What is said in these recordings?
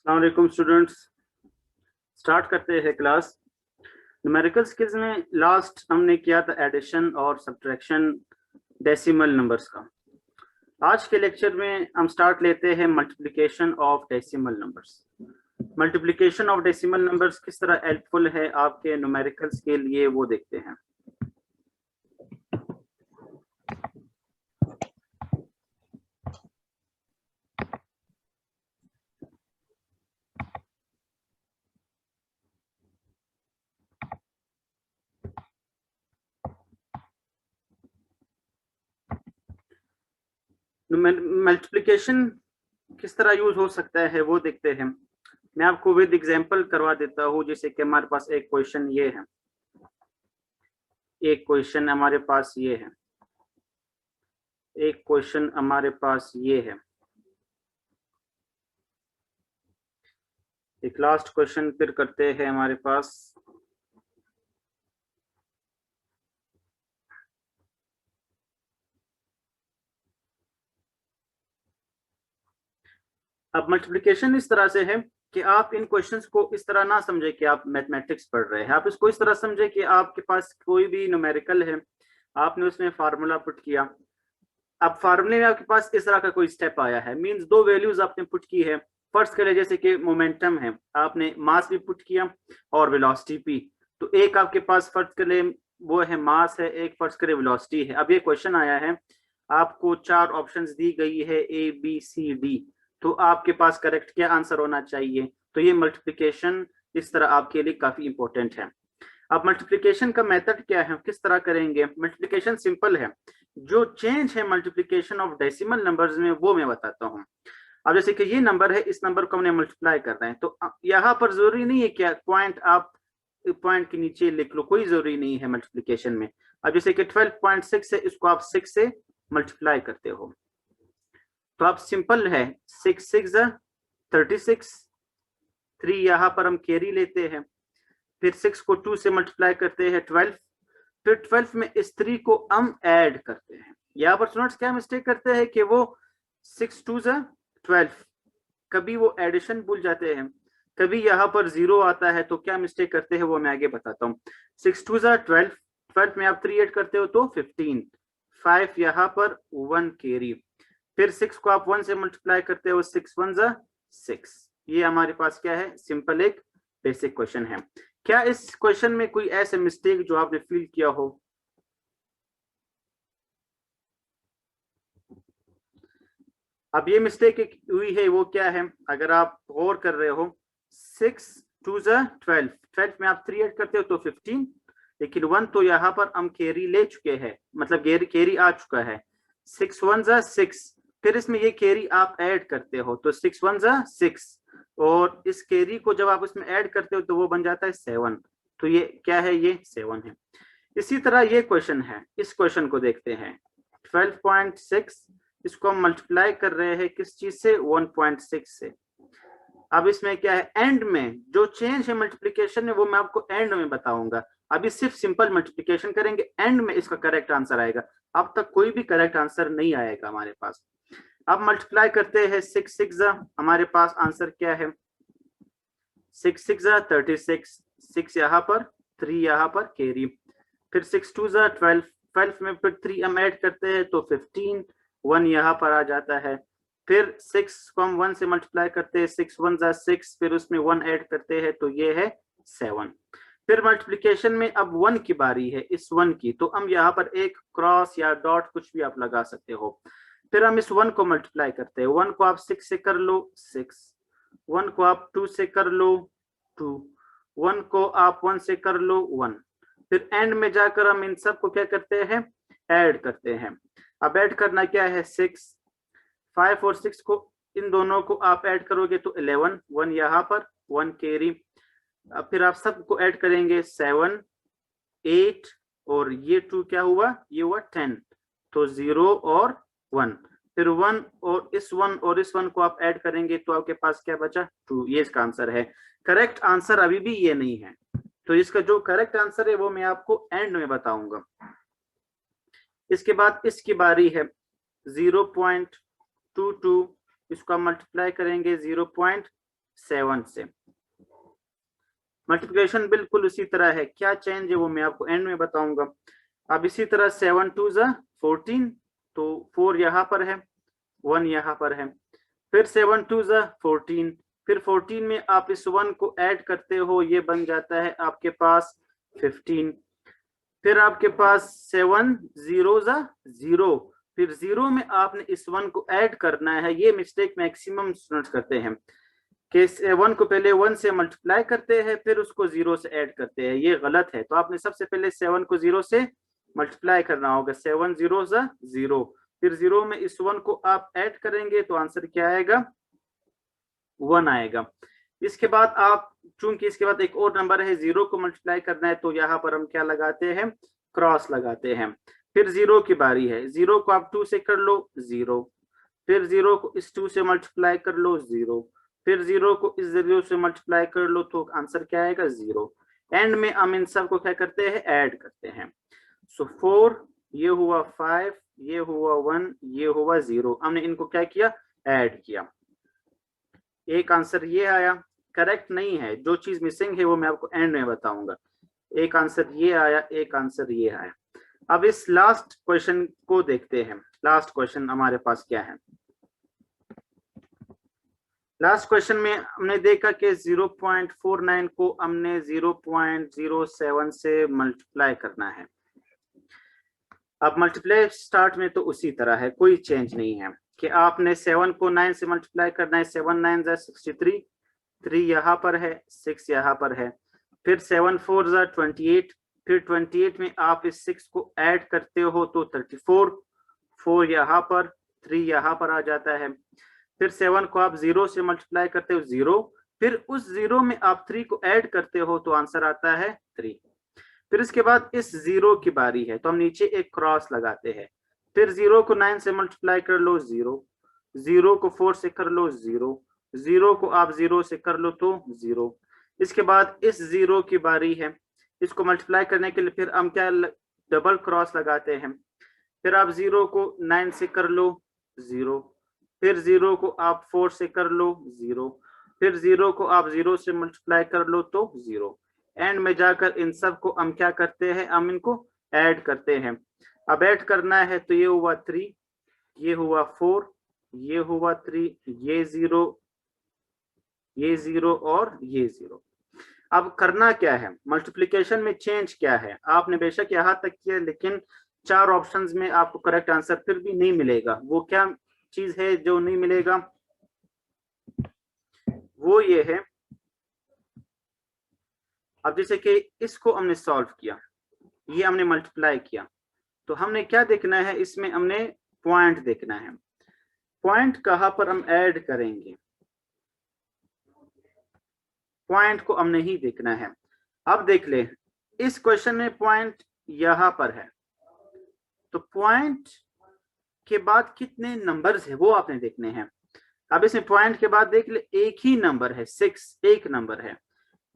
अस्सलाम वालेकुम students. Start करते हैं क्लास। न्यूमेरिकल स्किल्स में लास्ट हमने किया था एडिशन और सब्ट्रैक्शन डेसिमल नंबर्स का। आज के लेक्चर में हम स्टार्ट लेते हैं multiplication of decimal numbers. Multiplication of decimal numbers किस तरह हेल्पफुल है आपके न्यूमेरिकल्स के लिए, वो देखते हैं। मल्टीप्लिकेशन किस तरह यूज हो सकता है वो देखते हैं। मैं आपको विद एग्जांपल करवा देता हूँ। जैसे कि हमारे पास एक क्वेश्चन ये है, एक क्वेश्चन हमारे पास ये है, एक क्वेश्चन हमारे पास ये है, एक लास्ट क्वेश्चन फिर करते हैं हमारे पास। अब मल्टीप्लिकेशन इस तरह से है कि आप इन क्वेश्चंस को इस तरह ना समझे कि आप मैथमेटिक्स पढ़ रहे हैं। आप इसको इस तरह समझे कि आपके पास कोई भी न्यूमेरिकल है, आपने उसमें फार्मूला पुट किया। अब फार्मूले में आपके पास इस तरह का कोई स्टेप आया है, मींस दो वैल्यूज आपने पुट की है। फर्स्ट के लिए जैसे कि मोमेंटम है, आपने मास भी पुट किया और वेलोसिटी भी। तो एक आपके पास फर्स्ट के लिए वो है मास है, एक फर्स्ट के लिए वेलोसिटी है। अब ये क्वेश्चन आया है, आपको चार ऑप्शंस दी गई है ए बी सी डी, तो आपके पास करेक्ट क्या आंसर होना चाहिए। तो ये मल्टीप्लिकेशन इस तरह आपके लिए काफी इंपॉर्टेंट है। अब मल्टीप्लिकेशन का मेथड क्या है, किस तरह करेंगे। मल्टीप्लिकेशन सिंपल है, जो चेंज है मल्टीप्लिकेशन ऑफ डेसिमल नंबर्स में वो मैं बताता हूँ। अब जैसे कि ये नंबर है, इस नंबर को हमने मल्टीप्लाई कर रहे हैं, तो यहाँ पर जरूरी नहीं है क्या पॉइंट आप पॉइंट के नीचे लिख लो, कोई जरूरी नहीं है मल्टीप्लिकेशन में। अब जैसे कि 12.6 है, इसको आप 6 से मल्टीप्लाई करते हो, तो आप सिंपल है 6 6 36, 3 यहाँ पर हम कैरी लेते हैं, फिर 6 को 2 से मल्टीप्लाई करते हैं 12, फिर 12 में इस 3 को हम ऐड करते हैं। यहाँ पर स्टूडेंट्स क्या मिस्टेक करते हैं कि वो 6 2 12, कभी वो एडिशन भूल जाते हैं, कभी यहाँ पर 0 आता है, तो क्या मिस्टेक करते हैं वो मैं आगे बताता हूँ। 6 2 12, 12 में आप 3 ऐड करते हो तो 15, 5 यहाँ पर 1 कैरी, फिर 6 को आप 1 से मल्टीप्लाई करते हो, 6 1 6। ये हमारे पास क्या है, सिंपल एक बेसिक क्वेश्चन है। क्या इस क्वेश्चन में कोई ऐसे मिस्टेक जो आपने फील किया हो। अब ये मिस्टेक हुई है वो क्या है, अगर आप गौर कर रहे हो, 6 2 12, 12 में आप 3 ऐड करते हो तो 15, लेकिन 1 तो यहाँ पर हम कैरी ले चुके हैं, मतलब कैरी आ चुका है। 6 1 6, फिर इसमें ये कैरी आप ऐड करते हो तो 6 1 6, और इस कैरी को जब आप इसमें ऐड करते हो तो वो बन जाता है 7। तो ये क्या है, ये 7 है। इसी तरह ये क्वेश्चन है, इस क्वेश्चन को देखते हैं 12.6, इसको हम मल्टीप्लाई कर रहे हैं किस चीज से, 1.6 से। अब इसमें क्या है, एंड में जो चेंज है मल्टीप्लिकेशन में वो मैं आपको एंड में बताऊंगा। अभी सिर्फ सिंपल मल्टीप्लिकेशन करेंगे, एंड में इसका करेक्ट आंसर आएगा। अब तक कोई भी करेक्ट आंसर नहीं आएगा हमारे पास। अब मल्टीप्लाई करते हैं 6 6, हमारे पास आंसर क्या है, 6 6 36, 6 यहाँ पर, 3 यहाँ पर कैरी, फिर 6 2 12, 12 में फिर 3 हम ऐड करते हैं तो 15, 1 यहाँ पर आ जाता है, फिर 6 को हम 1 से मल्टीप्लाई करते हैं, 6 1 6, फिर उसमें 1 ऐड करते हैं तो ये है 7। फिर मल्टीप्लिकेशन में अब 1 की बारी है, इस 1 की, तो हम यहाँ पर एक क्रॉस या डॉट कुछ भी आप लगा सकते हो। फिर हम इस 1 को मल्टीप्लाई करते हैं, 1 को आप 6 से कर लो 6, 1 को आप 2 से कर लो 2, 1 को आप 1 से कर लो 1, फिर एंड में जाकर हम इन सब को क्या करते हैं, ऐड करते हैं। अब ऐड करना क्या है, 6 5 और 6 को, इन दोनों को आप ऐड करोगे तो 11, 1 यहाँ पर 1 कैरी, अब फिर आप सबको ऐड करेंगे 7 8, और ये 2 क्या हुआ, ये हुआ 10, तो 0 और 1, फिर 1 और इस 1 और इस 1 को आप ऐड करेंगे तो आपके पास क्या बचा, 2। ये इसका आंसर है। करेक्ट आंसर अभी भी ये नहीं है, तो इसका जो करेक्ट आंसर है वो मैं आपको एंड में बताऊंगा। इसके बाद इसकी बारी है 0.22, इसको हम मल्टीप्लाई करेंगे 0.6 7 से। मल्टीप्लिकेशन बिल्कुल उसी तरह है, क्या चेंज है वो मैं आपको एंड में बताऊंगा। अब इसी तरह 7 2 14, तो 4 यहाँ पर है, 1 यहाँ पर है। फिर 7 2 14, फिर 14 में आप इस 1 को ऐड करते हो, ये बन जाता है आपके पास 15। फिर आपके पास 7 0 0, फिर 0 में आपने इस 1 को ऐड करना है। ये मिस्टेक मैक्सिमम स्टूडेंट्स करते हैं कि 1 को पहले 1 से मल्टीप्लाई करते हैं फिर उसको 0 से ऐड करते हैं, ये गलत है। तो आपने सबसे पहले 7 को 0 से मल्टीप्लाई करना होगा, 7 0 0, फिर 0 में इस 1 को आप ऐड करेंगे तो आंसर क्या आएगा, 1 आएगा। इसके बाद आप, चूंकि इसके बाद एक और नंबर है, 0 को मल्टीप्लाई करना है, तो यहाँ पर हम क्या लगाते हैं, क्रॉस लगाते हैं। फिर 0 की बारी है, 0 को आप 2 से कर लो 0, फिर 0 को इस 2 से मल्टीप्लाई कर लो 0, फिर 0 को इस 0 से मल्टीप्लाई कर लो, तो आंसर क्या आएगा, 0। एंड में हम इन सब को क्या करते हैं, ऐड करते हैं। सो 4, ये हुआ 5, ये हुआ 1, ये हुआ 0, हमने इनको क्या किया, ऐड किया। एक आंसर ये आया, करेक्ट नहीं है, जो चीज मिसिंग है वो मैं आपको एंड में बताऊंगा। एक आंसर ये आया, एक आंसर ये आया। अब इस लास्ट क्वेश्चन को देखते हैं। लास्ट क्वेश्चन हमारे पास क्या है, लास्ट क्वेश्चन में हमने देखा कि 0.49 को हमने 0.07 से मल्टीप्लाई करना है। अब मल्टीप्लाई स्टार्ट में तो उसी तरह है, कोई चेंज नहीं है कि आपने 7 को 9 से मल्टीप्लाई करना है। 7 9 63, 3 यहाँ पर है, 6 यहाँ पर है। फिर 7 4 28, फिर 28 में आप इस 6 को ऐड करते हो तो 34, 4 यहाँ पर, 3 यहाँ पर आ जाता है। फिर 7 को आप 0 से मल्टीप्लाई करते हो 0, फिर उस 0 में आप 3 को ऐड करते हो तो आंसर आता है 3। फिर इसके बाद इस 0 की बारी है, तो हम नीचे एक क्रॉस लगाते हैं। फिर 0 को 9 से मल्टीप्लाई कर लो 0, 0 को 4 से कर लो 0, 0 को आप 0 से कर लो तो 0। इसके बाद इस 0 की बारी है, इसको मल्टीप्लाई करने के लिए फिर हम क्या डबल क्रॉस लगाते हैं। फिर आप 0 को 9 से कर लो 0, फिर 0 को आप 4 से कर लो 0, फिर 0 को आप 0 से मल्टीप्लाई कर लो तो 0। एंड में जाकर इन सब को हम क्या करते हैं, हम इनको ऐड करते हैं। अब ऐड करना है तो ये हुआ 3, ये हुआ 4, ये हुआ 3, ये 0, ये 0 और ये 0। अब करना क्या है, मल्टीप्लिकेशन में चेंज क्या है, आपने बेशक यहां तक किया लेकिन 4 ऑप्शंस में आपको करेक्ट आंसर फिर भी नहीं मिलेगा। वो क्या चीज है जो नहीं मिलेगा, वो ये है। अब जैसे कि इसको हमने सॉल्व किया, ये हमने मल्टीप्लाई किया, तो हमने क्या देखना है, इसमें हमने पॉइंट देखना है। पॉइंट कहां पर हम ऐड करेंगे, पॉइंट को हमने ही देखना है। अब देख ले, इस क्वेश्चन में पॉइंट यहां पर है, तो पॉइंट के बाद कितने नंबर्स है वो आपने देखने हैं। अब इसमें पॉइंट के बाद देख ले, एक ही नंबर है 6, एक नंबर है।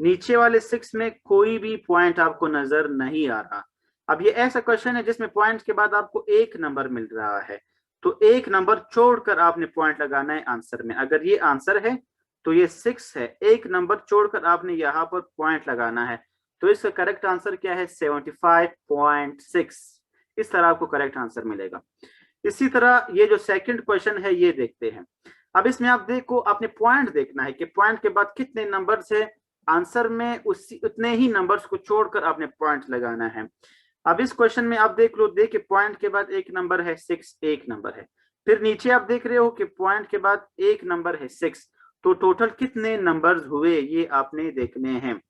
नीचे वाले 6 में कोई भी पॉइंट आपको नजर नहीं आ रहा। अब ये ऐसा क्वेश्चन है जिसमें पॉइंट के बाद आपको एक नंबर मिल रहा है, तो एक नंबर छोड़कर आपने पॉइंट लगाना है आंसर में। अगर ये आंसर है तो ये 6 है, एक नंबर छोड़कर आपने यहाँ पर पॉइंट लगाना है। तो इसका करेक्ट आंसर क्या है, 75.6। इस तरह आपको करेक्ट आंसर मिलेगा। इसी तरह ये जो सेकंड क्वेश्चन है ये देखते हैं। अब इसमें आप देखो, आपने पॉइंट देखना है कि पॉइंट के बाद कितने नंबर्स है, आंसर में उतने ही नंबर्स को छोड़कर आपने पॉइंट लगाना है। अब इस क्वेश्चन में आप देख लो, देखिए पॉइंट के बाद एक नंबर है 6, एक नंबर है। फिर नीचे आप देख रहे हो कि पॉइंट के बाद एक नंबर है 6, तो टोटल कितने नंबर्स हुए ये आपने देखने हैं।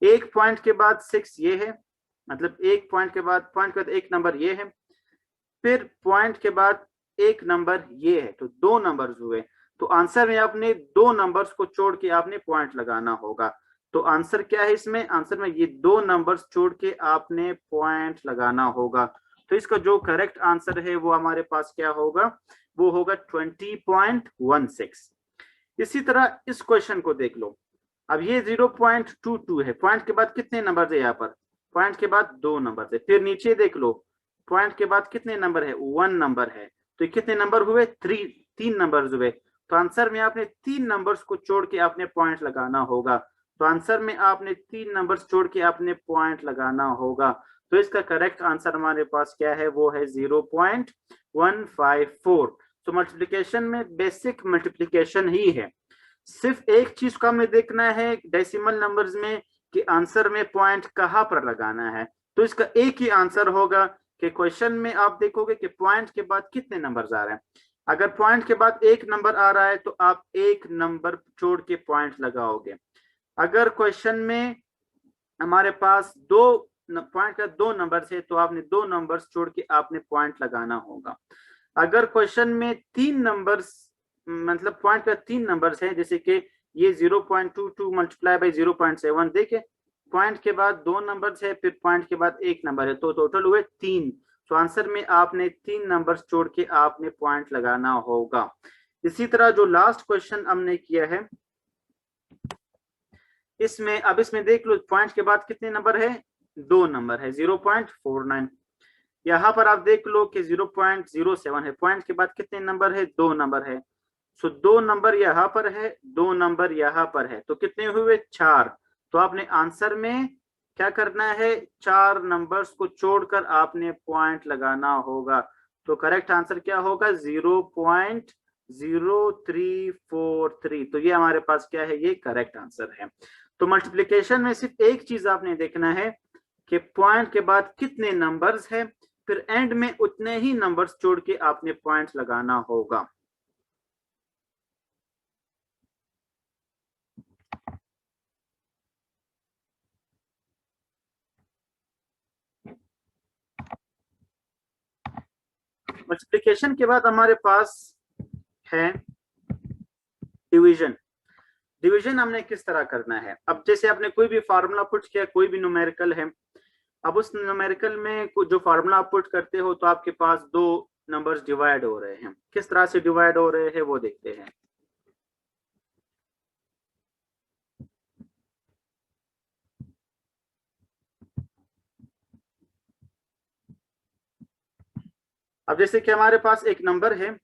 एक पॉइंट के बाद 6 ये है, मतलब एक पॉइंट के बाद एक नंबर ये है, फिर पॉइंट के बाद एक नंबर ये है, तो 2 नंबर्स हुए। तो आंसर में आपने 2 नंबर्स को छोड़ के आपने पॉइंट लगाना होगा। तो आंसर क्या है इसमें, आंसर में ये 2 नंबर्स छोड़ के आपने पॉइंट लगाना होगा। तो इसका जो करेक्ट आंसर है वो हमारे पास क्या होगा, वो होगा 20.16। इसी तरह इस क्वेश्चन को देख लो। अब ये 0.22 है, पॉइंट के बाद कितने नंबर है, यहाँ पर पॉइंट के बाद 2 नंबर है। फिर नीचे देख लो, पॉइंट के बाद कितने नंबर है, 1 नंबर है। तो कितने नंबर हुए, 3 नंबर हुए। तो आंसर में आपने 3 नंबर्स को जोड़ के आपने पॉइंट लगाना होगा। तो आंसर में आपने 3 नंबर्स जोड़ के आपने पॉइंट लगाना होगा। तो इसका करेक्ट आंसर हमारे पास क्या है, वो है 0.154। तो मल्टीप्लिकेशन में बेसिक मल्टीप्लिकेशन ही है। सिर्फ एक चीज को हमें देखना है डेसिमल नंबर्स में कि आंसर में पॉइंट कहां पर लगाना है। तो इसका एक ही आंसर होगा कि क्वेश्चन में आप देखोगे कि पॉइंट के बाद कितने नंबर्स आ रहे हैं। अगर पॉइंट के बाद एक नंबर आ रहा है तो आप एक नंबर छोड़ के पॉइंट लगाओगे। अगर क्वेश्चन में हमारे पास पॉइंट का 2 नंबर है तो आपने 2 नंबर्स छोड़ के आपने पॉइंट लगाना होगा। अगर क्वेश्चन में 3 नंबर्स मतलब पॉइंट का 3 नंबर्स है, जैसे कि ये 0.22 मल्टीप्लाई बाई 0.7, देखे पॉइंट के बाद 2 नंबर्स है फिर पॉइंट के बाद 1 नंबर है, तो टोटल हुए 3। तो आंसर में आपने 3 नंबर्स जोड़ के आपने पॉइंट लगाना होगा। इसी तरह जो लास्ट क्वेश्चन हमने किया है इसमें देख लो पॉइंट के बाद कितने नंबर है, 2 नंबर है, 0.49। यहाँ पर आप देख लो कि 0.07 है, पॉइंट के बाद कितने नंबर है, 2 नंबर है। सो 2 नंबर यहाँ पर है, 2 नंबर यहाँ पर है, तो कितने हुए, 4। तो आपने आंसर में क्या करना है, 4 नंबर्स को छोड़कर आपने पॉइंट लगाना होगा। तो करेक्ट आंसर क्या होगा, 0.0343। तो ये हमारे पास क्या है, ये करेक्ट आंसर है। तो मल्टीप्लिकेशन में सिर्फ एक चीज आपने देखना है कि पॉइंट के बाद कितने नंबर्स है, फिर एंड में उतने ही नंबर्स जोड़ के आपने पॉइंट लगाना होगा। मल्टीप्लिकेशन के बाद हमारे पास है डिवीजन। डिवीजन हमने किस तरह करना है, अब जैसे आपने कोई भी फार्मूला पुट किया, कोई भी न्यूमेरिकल है, अब उस न्यूमेरिकल में जो फार्मूला आप पुट करते हो तो आपके पास 2 नंबर्स डिवाइड हो रहे हैं। किस तरह से डिवाइड हो रहे हैं वो देखते हैं। अब जैसे कि हमारे पास एक नंबर है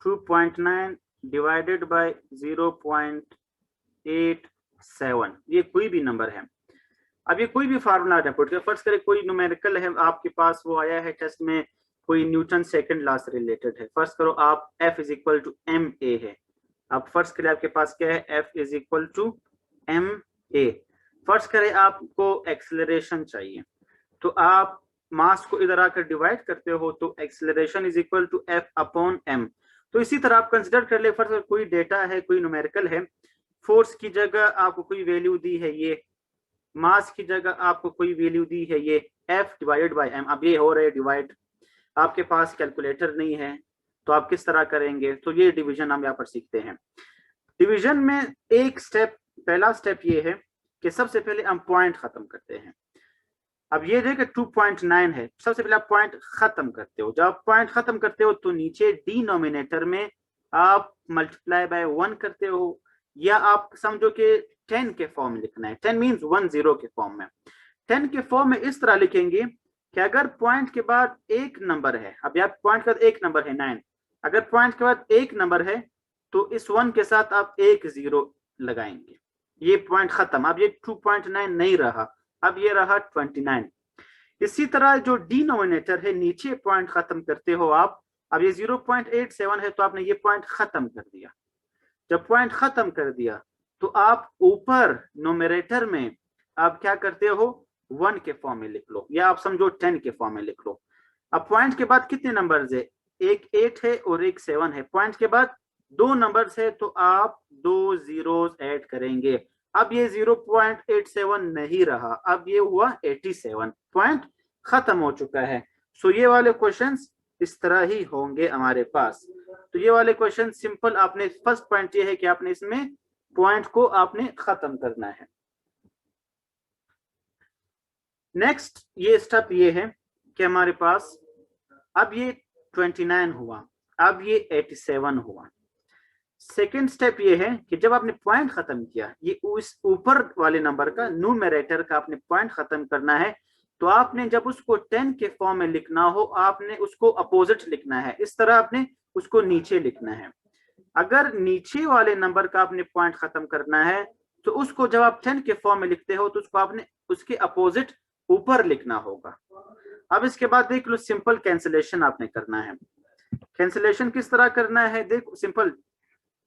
2.9 डिवाइडेड बाय 0.87, ये कोई भी नंबर है। अब ये कोई भी फार्मूला पुट किया, फर्स्ट करें कोई न्यूमेरिकल है आपके पास, वो आया है टेस्ट में, कोई न्यूटन सेकंड लॉ से रिलेटेड है। फर्स्ट करो आप F is equal to m a है। अब फर्स्ट करें आपके पास क्या है, F is equal to m a. First करें आपको एक्सेलरेशन चाहिए, तो आप मास को इधर आकर डिवाइड करते हो तो acceleration is equal to F upon m। तो इसी तरह आप कंसिडर कर ले, फर्स्ट कोई डेटा है, कोई न्यूमेरिकल है, फोर्स की जगह आपको कोई वैल्यू दी है ये, मास की जगह आपको कोई वैल्यू दी है ये, F डिवाइडेड बाय m। अब ये हो रहा है डिवाइड, आपके पास कैलकुलेटर नहीं है तो आप किस तरह करेंगे, तो ये डिवीजन हम यहाँ पर सीखते हैं। डिवीजन में एक स्टेप, पहला स्टेप ये है कि सबसे पहले हम पॉइंट खत्म करते हैं। अब ये देखिए 2.9 है, सबसे पहले आप पॉइंट खत्म करते हो। जब आप पॉइंट खत्म करते हो तो नीचे डिनोमिनेटर में आप मल्टीप्लाई बाय 1 करते हो, या आप समझो कि 10 के फॉर्म में लिखना है, 10 मींस 10 के फॉर्म में। 10 के फॉर्म में इस तरह लिखेंगे कि अगर पॉइंट के बाद एक नंबर है, अब यार पॉइंट के बाद एक नंबर है 9, अगर पॉइंट के बाद एक नंबर है तो इस 1 के साथ आप एक 0 लगाएंगे, ये पॉइंट खत्म। अब ये 2.9 नहीं रहा, अब ये रहा 29। इसी तरह जो डिनोमिनेटर है, नीचे पॉइंट खत्म करते हो आप, अब ये 0.87 है तो आपने ये पॉइंट खत्म कर दिया। जब पॉइंट खत्म कर दिया तो आप ऊपर नोमिनेटर में आप क्या करते हो, 1 के फॉर्म में लिख लो, या आप समझो 10 के फॉर्म में लिख लो। अब पॉइंट के बाद कितने नंबर्स है, एक 8 है और एक 7 है, पॉइंट के बाद 2 नंबर्स है तो आप 2 जीरोस ऐड करेंगे। अब ये 0.87 नहीं रहा, अब ये हुआ 87, पॉइंट खत्म हो चुका है। सो ये वाले क्वेश्चंस इस तरह ही होंगे हमारे पास। तो ये वाले क्वेश्चन सिंपल, आपने फर्स्ट पॉइंट ये है कि आपने इसमें पॉइंट को आपने खत्म करना है। नेक्स्ट ये स्टेप ये है कि हमारे पास अब ये 29 हुआ, अब ये 87 हुआ। सेकेंड स्टेप ये है कि जब आपने पॉइंट खत्म किया, ये उस ऊपर वाले नंबर का न्यूमरेटर का आपने पॉइंट खत्म करना है, तो आपने जब उसको 10 के फॉर्म में लिखना हो, आपने उसको अपोजिट लिखना है, इस तरह आपने उसको नीचे लिखना है। अगर नीचे वाले नंबर का आपने पॉइंट खत्म करना है तो उसको जब आप 10 के फॉर्म में लिखते हो तो उसको आपने उसके अपोजिट ऊपर लिखना होगा। अब इसके बाद देख लो, सिंपल कैंसिलेशन आपने करना है। कैंसिलेशन किस तरह करना है, देखो सिंपल,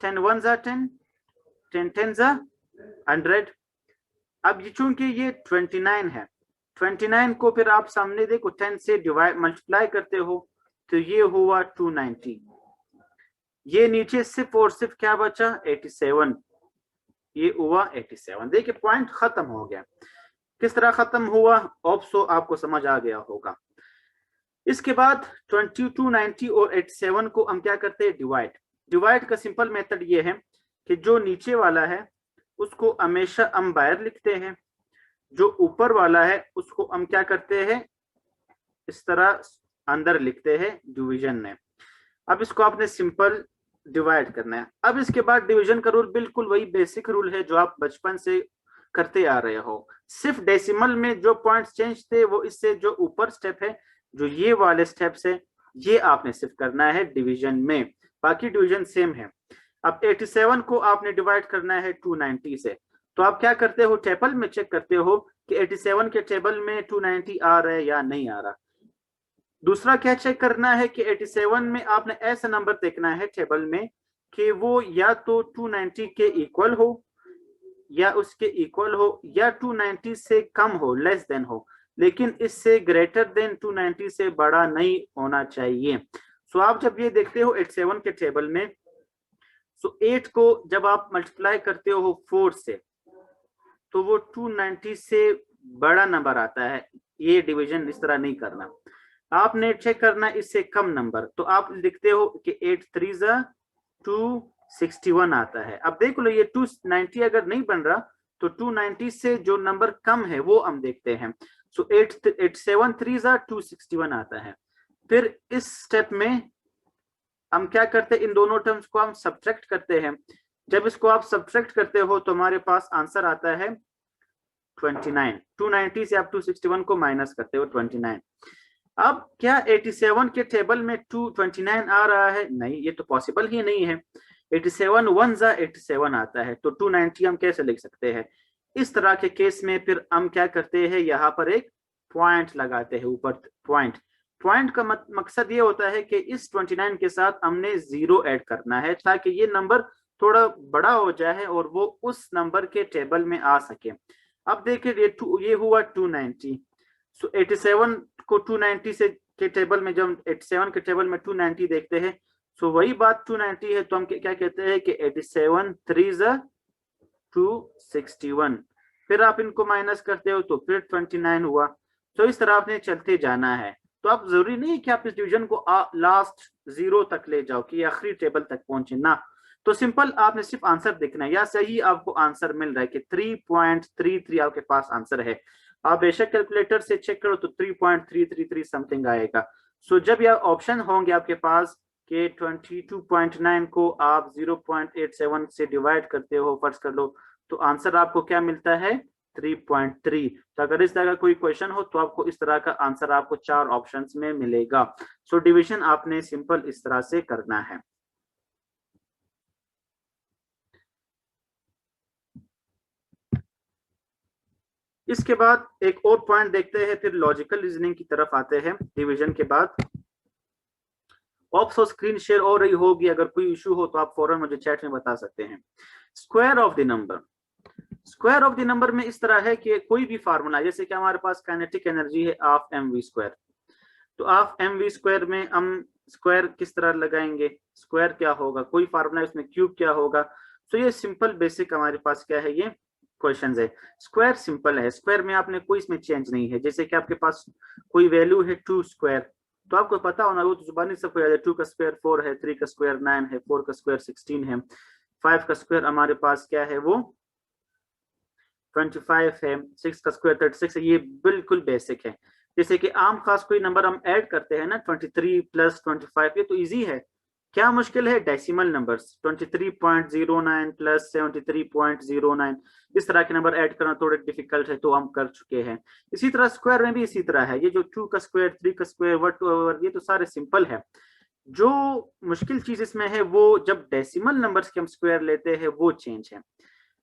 10 1 जा 10, 10 10 जा 100। अब ये चूंकि ये 29 है, 29 को फिर आप सामने देखो 10 से डिवाइड मल्टीप्लाई करते हो तो ये हुआ 290। ये नीचे सिर्फ और सिर्फ क्या बचा, 87, ये हुआ 87। देखिए पॉइंट खत्म हो गया। किस तरह खत्म हुआ, ऑप्सो आपको समझ आ गया होगा। इसके बाद 22 90 और 87 को हम क्या करते हैं, डिवाइड। डिवाइड का सिंपल मेथड ये है कि जो नीचे वाला है उसको हमेशा हम बाहर लिखते हैं, जो ऊपर वाला है उसको हम क्या करते हैं, इस तरह अंदर लिखते हैं डिवीजन में। अब इसको आपने सिंपल डिवाइड करना है। अब इसके बाद डिवीजन का रूल बिल्कुल वही बेसिक रूल है जो आप बचपन से करते आ रहे हो, सिर्फ डेसिमल में जो पॉइंट्स चेंज थे वो इससे जो ऊपर स्टेप है, जो ये वाले स्टेप्स है, ये आपने सिर्फ करना है डिवीजन में, बाकी डिवीजन सेम है। अब 87 को आपने डिवाइड करना है 290 से, तो आप क्या करते हो, टेबल में चेक करते हो कि 87 के टेबल में 290 आ रहा है या नहीं आ रहा। दूसरा क्या चेक करना है कि 87 में आपने ऐसा नंबर देखना है टेबल में कि वो या तो 290 के इक्वल हो या उसके इक्वल हो या 290 से कम हो, लेस देन हो, लेकिन इससे ग्रेटर देन 290 से बड़ा नहीं होना चाहिए। सो आप जब ये देखते हो 87 के टेबल में, सो 8 को जब आप मल्टीप्लाई करते हो 4 से तो वो 290 से बड़ा नंबर आता है। ये डिवीजन इस तरह नहीं करना, आपने चेक करना इससे कम नंबर, तो आप लिखते हो कि 8 3 261 आता है। अब देख लो ये 290 अगर नहीं बन रहा तो 290 से जो नंबर कम है वो हम देखते हैं। सो 87 3 261 आता है। फिर इस स्टेप में हम क्या करते हैं, इन दोनों टर्म्स को हम सब्ट्रैक्ट करते हैं। जब इसको आप सब्ट्रैक्ट करते हो तो हमारे पास आंसर आता है 29। 290 से आप 261 को माइनस करते हो 29। अब क्या 87 के टेबल में 229 आ रहा है, नहीं, ये तो पॉसिबल ही नहीं है। 87 1 जा 87 आता है, तो 290 हम कैसे लिख सकते हैं। इस तरह के केस में फिर हम क्या करते हैं, यहाँ पर एक पॉइंट लगाते हैं ऊपर। पॉइंट का मकसद ये होता है कि इस 29 के साथ हमने 0 ऐड करना है ताकि ये नंबर थोड़ा बड़ा हो जाए और वो उस नंबर के टेबल में आ सके। अब देखिए ये हुआ 290। सो 87 को 290 से के टेबल में, जब 87 के टेबल में 290 देखते हैं, सो वही बात 290 है, तो हम क्या कहते हैं कि 87 3 261। फिर आप इनको माइनस करते हो तो फिर 29 हुआ। तो इस तरह आपने चलते जाना है। तो आप जरूरी नहीं है कि आप इस डिवीजन को लास्ट 0 तक ले जाओ कि आखिरी टेबल तक पहुंचे ना। तो सिंपल आपने सिर्फ आंसर देखना है, या सही आपको आंसर मिल रहा है कि 3.33 आपके पास आंसर है। आप बेशक कैलकुलेटर से चेक करो तो 3.333 समथिंग आएगा। सो जब यह ऑप्शन होंगे आपके पास कि 22.9 को आप 0.87 से डिवाइड करते हो, फर्ज कर लो, तो आंसर आपको क्या मिलता है, 3.3। तो अगर इस तरह का कोई क्वेश्चन हो तो आपको इस तरह का आंसर आपको 4 ऑप्शंस में मिलेगा। सो डिवीजन आपने सिंपल इस तरह से करना है। इसके बाद एक और पॉइंट देखते हैं, फिर लॉजिकल रीजनिंग की तरफ आते हैं। डिवीजन के बाद ऑप्सो स्क्रीन शेयर हो रही होगी, अगर कोई इशू हो तो आप फौरन मुझे चैट में बता सकते हैं। Square of the number, square of the number में इस तरह है कि कोई भी फार्मूला, जैसे कि हमारे पास काइनेटिक एनर्जी है हाफ mv स्क्वायर, तो हाफ mv स्क्वायर में हम स्क्वायर किस तरह लगाएंगे, स्क्वायर क्या होगा, कोई फार्मूला इसमें क्यूब क्या होगा। तो ये सिंपल बेसिक हमारे पास क्या है, ये क्वेश्चन है। स्क्वायर सिंपल है, स्क्वायर में आपने कोई इसमें चेंज नहीं है। जैसे कि आपके पास कोई वैल्यू है 2 स्क्वायर, तो आपको पता होना, वो तो जुबानी सबको याद है, 2 का स्क्वायर 4 है, 3 का स्क्वायर 9 है, 4 का स्क्वायर 16 है, 5 का स्क्वायर हमारे पास क्या है, वो 25 है, 6 का स्क्वायर 36 है। ये बिल्कुल बेसिक है। जैसे कि आम खास कोई नंबर हम ऐड करते हैं ना, 23 + 25, ये तो इजी है, क्या मुश्किल है? डेसिमल नंबर्स 23.09 प्लस 73.09 इस तरह के नंबर ऐड करना थोड़े डिफिकल्ट है, तो हम कर चुके हैं। इसी तरह स्क्वायर में भी इसी तरह है, ये जो 2 का स्क्वायर, 3 का स्क्वायर, 1/2, ये तो सारे सिंपल है। जो मुश्किल चीज इसमें है वो जब डेसिमल नंबर्स के हम स्क्वायर लेते हैं वो चेंज है।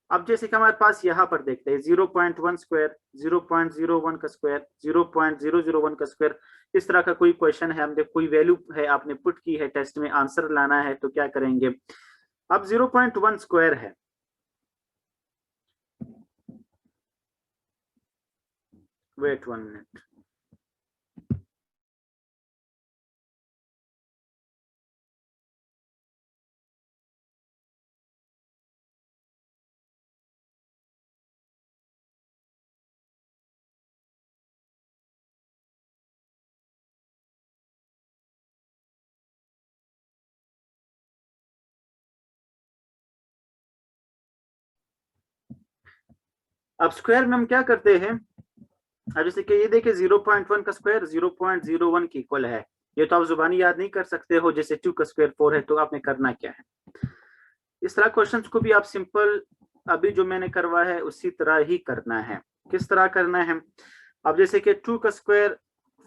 अब जैसे कि हमारे पास यहाँ पर देखते हैं 0.1 स्क्वायर, 0.01 का स्क्वायर, 0.001 का स्क्वायर, इस तरह का कोई क्वेश्चन है, हमने कोई वैल्यू है आपने पुट की है, टेस्ट में आंसर लाना है, तो क्या करेंगे? अब 0.1 स्क्वायर है, वेट 1 मिनट, अब स्क्वायर में हम क्या करते हैं? अब जैसे कि ये देखिए 0.1 का स्क्वायर 0.01 के इक्वल है, ये तो आप जुबानी याद नहीं कर सकते हो, जैसे 2 का स्क्वायर 4 है, तो आपने करना क्या है? इस तरह क्वेश्चंस को भी आप सिंपल अभी जो मैंने करवा है उसी तरह ही करना है। किस तरह करना है? अब जैसे कि 2 का स्क्वायर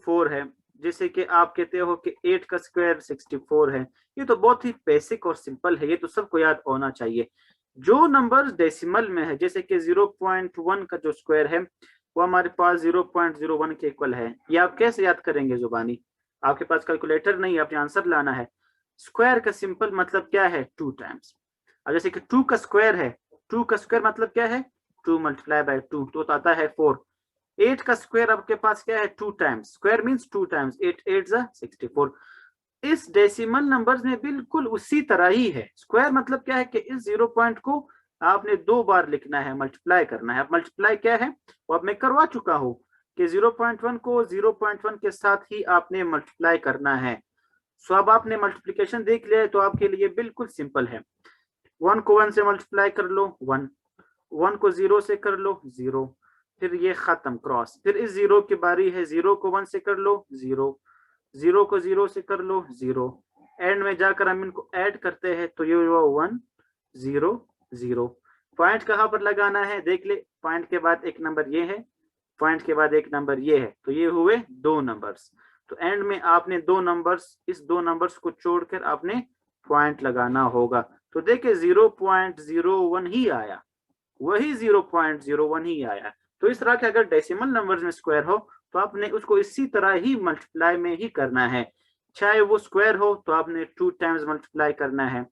4 है, जैसे कि आप कहते हो कि 8 का स्क्वायर 64 है, ये तो बहुत ही बेसिक और सिंपल है, ये तो सबको याद होना चाहिए। जो नंबर डेसिमल में है, जैसे कि 0.1 का जो स्क्वायर है वो हमारे पास 0.01 के इक्वल है, ये आप कैसे याद करेंगे जुबानी? आपके पास कैलकुलेटर नहीं, आपने आंसर लाना है। स्क्वायर का सिंपल मतलब क्या है? 2 टाइम्स। अब जैसे कि 2 का स्क्वायर है, 2 का स्क्वायर मतलब क्या है? 2 मल्टीप्लाई बाय 2, तो आता है 4। 8 का स्क्वायर आपके पास क्या है? 2 टाइम्स, स्क्वायर मींस 2 टाइम्स, 8 8 64। इस डेसिमल नंबर्स में बिल्कुल उसी तरह ही है। स्क्वायर मतलब क्या है कि इस 0 पॉइंट को आपने 2 बार लिखना है, मल्टीप्लाई करना है। अब मल्टीप्लाई क्या है वो अब मैं करवा चुका हूं कि 0.1 को 0.1 के साथ ही आपने मल्टीप्लाई करना है। सो अब आपने मल्टीप्लिकेशन देख लिया है, तो आपके लिए बिल्कुल सिंपल है। 1 को 1 से मल्टीप्लाई कर लो 1, 1 को 0 से कर लो 0, फिर ये खत्म क्रॉस, फिर इस 0 की बारी है, 0 को 1 से कर लो 0, 0 को 0 से कर लो 0, एंड में जाकर हम इनको ऐड करते हैं तो ये हुआ 1 0 0। पॉइंट कहाँ पर लगाना है देख ले, पॉइंट के बाद एक नंबर ये है, पॉइंट के बाद एक नंबर ये है, तो ये हुए 2 नंबर्स। तो एंड में आपने 2 नंबर्स, इस 2 नंबर्स को छोड़कर आपने पॉइंट लगाना होगा। तो देखिए 0.01 ही आया, वही 0.01 ही आया। तो इस तरह के अगर डेसिमल नंबर्स में स्क्वायर हो तो आपने उसको इसी तरह ही मल्टीप्लाई में ही करना है। चाहे वो स्क्वायर हो तो आपने 2 टाइम्स मल्टीप्लाई करना है,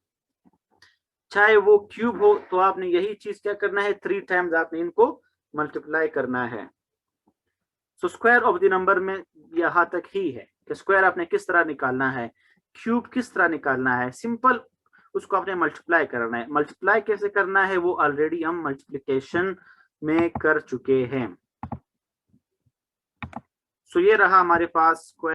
चाहे वो क्यूब हो तो आपने यही चीज क्या करना है, 3 टाइम्स आपने इनको मल्टीप्लाई करना है। So square of the number में यहाँ तक ही है कि स्क्वायर आपने किस तरह निकालना है, क्यूब किस तरह निकालना है, सिंपल उसको आपने मल्टीप्लाई करना है। मल्टीप्लाई कैसे करना है वो ऑलरेडी हम मल्टीप्लिकेशन में कर चुके हैं। सो ये रहा हमारे पास स्क्वायर